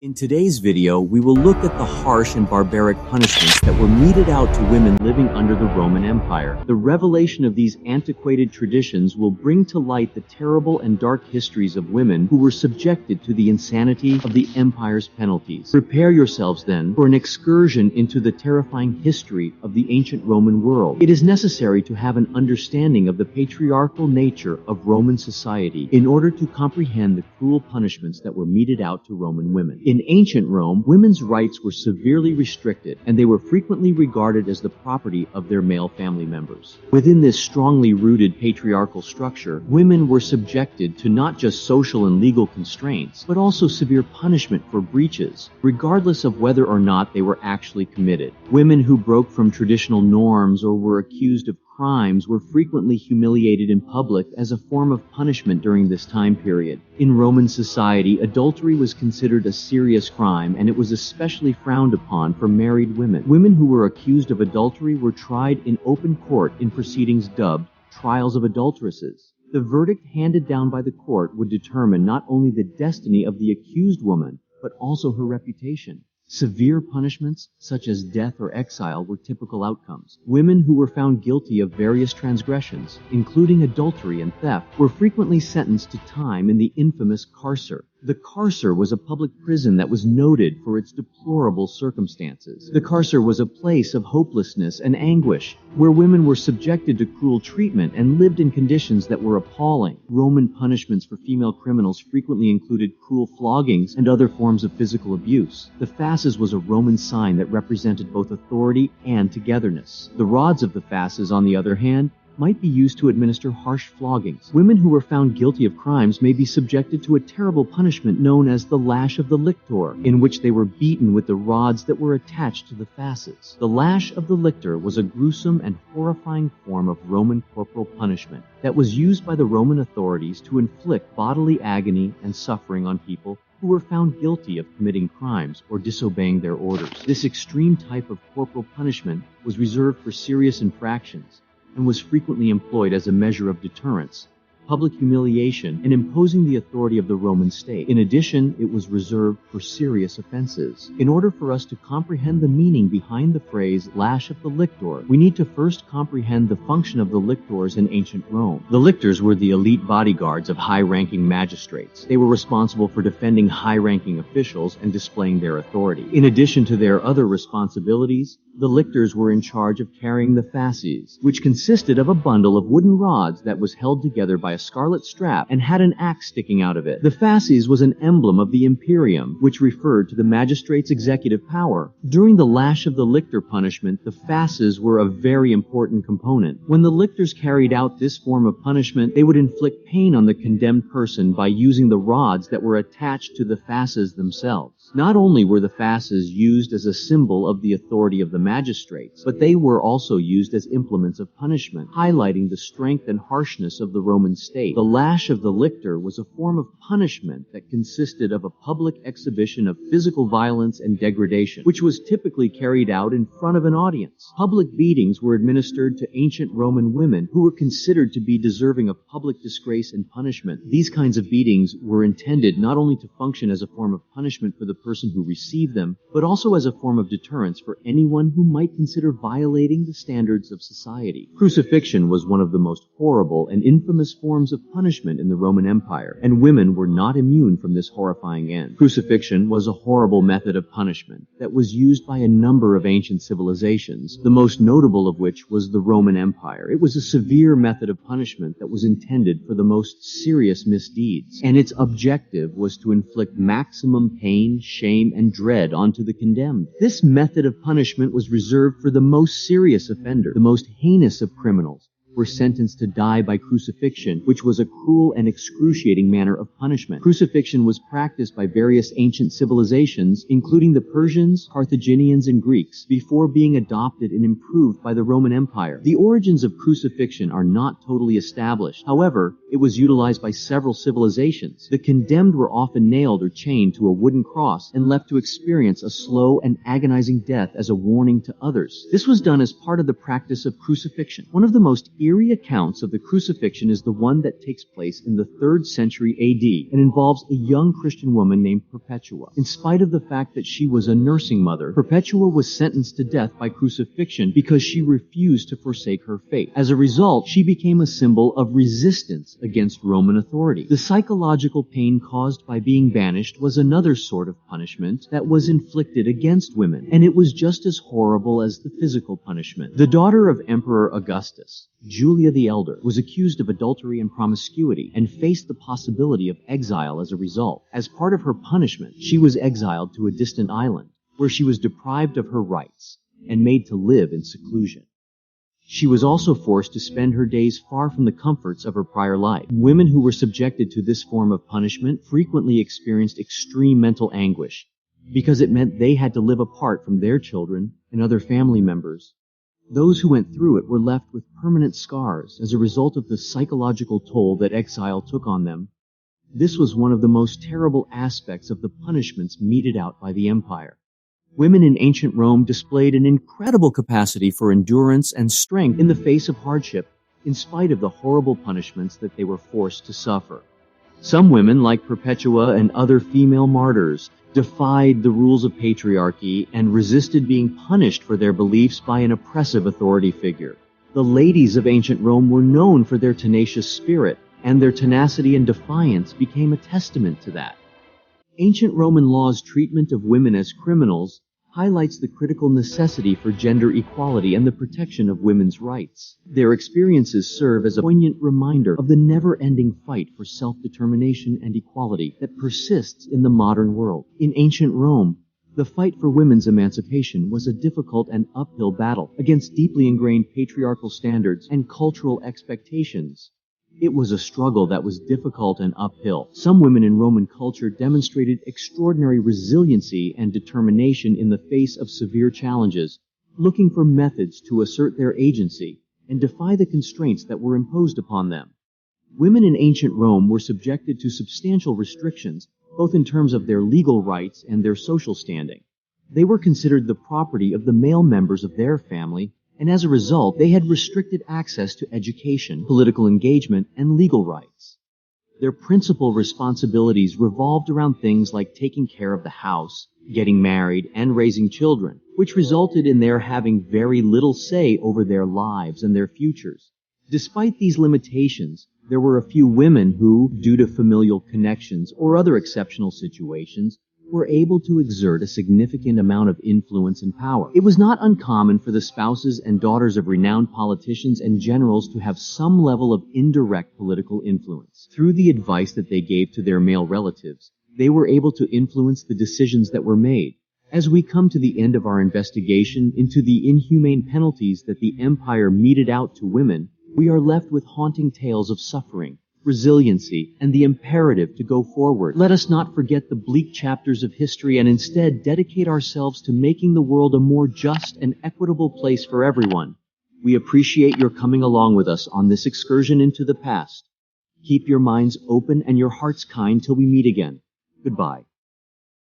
In today's video, we will look at the harsh and barbaric punishments that were meted out to women living under the Roman Empire. The revelation of these antiquated traditions will bring to light the terrible and dark histories of women who were subjected to the insanity of the empire's penalties. Prepare yourselves then for an excursion into the terrifying history of the ancient Roman world. It is necessary to have an understanding of the patriarchal nature of Roman society in order to comprehend the cruel punishments that were meted out to Roman women. In ancient Rome, women's rights were severely restricted, and they were frequently regarded as the property of their male family members. Within this strongly rooted patriarchal structure, women were subjected to not just social and legal constraints, but also severe punishment for breaches, regardless of whether or not they were actually committed. Women who broke from traditional norms or were accused of crimes were frequently humiliated in public as a form of punishment during this time period. In Roman society, adultery was considered a serious crime, and it was especially frowned upon for married women. Women who were accused of adultery were tried in open court in proceedings dubbed trials of adulteresses. The verdict handed down by the court would determine not only the destiny of the accused woman, but also her reputation. Severe punishments, such as death or exile, were typical outcomes. Women who were found guilty of various transgressions, including adultery and theft, were frequently sentenced to time in the infamous carcer. The carcer was a public prison that was noted for its deplorable circumstances. The carcer was a place of hopelessness and anguish, where women were subjected to cruel treatment and lived in conditions that were appalling. Roman punishments for female criminals frequently included cruel floggings and other forms of physical abuse. The fasces was a Roman sign that represented both authority and togetherness. The rods of the fasces, on the other hand, might be used to administer harsh floggings. Women who were found guilty of crimes may be subjected to a terrible punishment known as the lash of the lictor, in which they were beaten with the rods that were attached to the fasces. The lash of the lictor was a gruesome and horrifying form of Roman corporal punishment that was used by the Roman authorities to inflict bodily agony and suffering on people who were found guilty of committing crimes or disobeying their orders. This extreme type of corporal punishment was reserved for serious infractions and was frequently employed as a measure of deterrence, public humiliation, and imposing the authority of the Roman state. In addition, it was reserved for serious offenses. In order for us to comprehend the meaning behind the phrase lash of the lictor, we need to first comprehend the function of the lictors in ancient Rome. The lictors were the elite bodyguards of high-ranking magistrates. They were responsible for defending high-ranking officials and displaying their authority. In addition to their other responsibilities, the lictors were in charge of carrying the fasces, which consisted of a bundle of wooden rods that was held together by a scarlet strap and had an axe sticking out of it. The fasces was an emblem of the imperium, which referred to the magistrate's executive power. During the lash of the lictor punishment, the fasces were a very important component. When the lictors carried out this form of punishment, they would inflict pain on the condemned person by using the rods that were attached to the fasces themselves. Not only were the fasces used as a symbol of the authority of the magistrates, but they were also used as implements of punishment, highlighting the strength and harshness of the Roman state. The lash of the lictor was a form of punishment that consisted of a public exhibition of physical violence and degradation, which was typically carried out in front of an audience. Public beatings were administered to ancient Roman women who were considered to be deserving of public disgrace and punishment. These kinds of beatings were intended not only to function as a form of punishment for the person who received them, but also as a form of deterrence for anyone who might consider violating the standards of society. Crucifixion was one of the most horrible and infamous forms of punishment in the Roman Empire, and women were not immune from this horrifying end. Crucifixion was a horrible method of punishment that was used by a number of ancient civilizations, the most notable of which was the Roman Empire. It was a severe method of punishment that was intended for the most serious misdeeds, and its objective was to inflict maximum pain, shame, and dread onto the condemned. This method of punishment was reserved for the most serious offender. The most heinous of criminals were sentenced to die by crucifixion, which was a cruel and excruciating manner of punishment. Crucifixion was practiced by various ancient civilizations, including the Persians, Carthaginians, and Greeks, before being adopted and improved by the Roman Empire. The origins of crucifixion are not totally established. However, it was utilized by several civilizations. The condemned were often nailed or chained to a wooden cross and left to experience a slow and agonizing death as a warning to others. This was done as part of the practice of crucifixion. One of the most Eerie accounts of the crucifixion is the one that takes place in the 3rd century AD and involves a young Christian woman named Perpetua. In spite of the fact that she was a nursing mother, Perpetua was sentenced to death by crucifixion because she refused to forsake her faith. As a result, she became a symbol of resistance against Roman authority. The psychological pain caused by being banished was another sort of punishment that was inflicted against women, and it was just as horrible as the physical punishment. The daughter of Emperor Augustus, Julia the Elder, was accused of adultery and promiscuity and faced the possibility of exile as a result. As part of her punishment, she was exiled to a distant island, where she was deprived of her rights and made to live in seclusion. She was also forced to spend her days far from the comforts of her prior life. Women who were subjected to this form of punishment frequently experienced extreme mental anguish, because it meant they had to live apart from their children and other family members. Those who went through it were left with permanent scars as a result of the psychological toll that exile took on them. This was one of the most terrible aspects of the punishments meted out by the empire. Women in ancient Rome displayed an incredible capacity for endurance and strength in the face of hardship, in spite of the horrible punishments that they were forced to suffer. Some women, like Perpetua and other female martyrs, defied the rules of patriarchy and resisted being punished for their beliefs by an oppressive authority figure. The ladies of ancient Rome were known for their tenacious spirit, and their tenacity and defiance became a testament to that. Ancient Roman law's treatment of women as criminals highlights the critical necessity for gender equality and the protection of women's rights. Their experiences serve as a poignant reminder of the never-ending fight for self-determination and equality that persists in the modern world. In ancient Rome, the fight for women's emancipation was a difficult and uphill battle against deeply ingrained patriarchal standards and cultural expectations. It was a struggle that was difficult and uphill. Some women in Roman culture demonstrated extraordinary resiliency and determination in the face of severe challenges, looking for methods to assert their agency and defy the constraints that were imposed upon them. Women in ancient Rome were subjected to substantial restrictions, both in terms of their legal rights and their social standing. They were considered the property of the male members of their family, and as a result, they had restricted access to education, political engagement, and legal rights. Their principal responsibilities revolved around things like taking care of the house, getting married, and raising children, which resulted in their having very little say over their lives and their futures. Despite these limitations, there were a few women who, due to familial connections or other exceptional situations, were able to exert a significant amount of influence and power. It was not uncommon for the spouses and daughters of renowned politicians and generals to have some level of indirect political influence. Through the advice that they gave to their male relatives, they were able to influence the decisions that were made. As we come to the end of our investigation into the inhumane penalties that the empire meted out to women, we are left with haunting tales of suffering, resiliency, and the imperative to go forward. Let us not forget the bleak chapters of history and instead dedicate ourselves to making the world a more just and equitable place for everyone. We appreciate your coming along with us on this excursion into the past. Keep your minds open and your hearts kind till we meet again. Goodbye.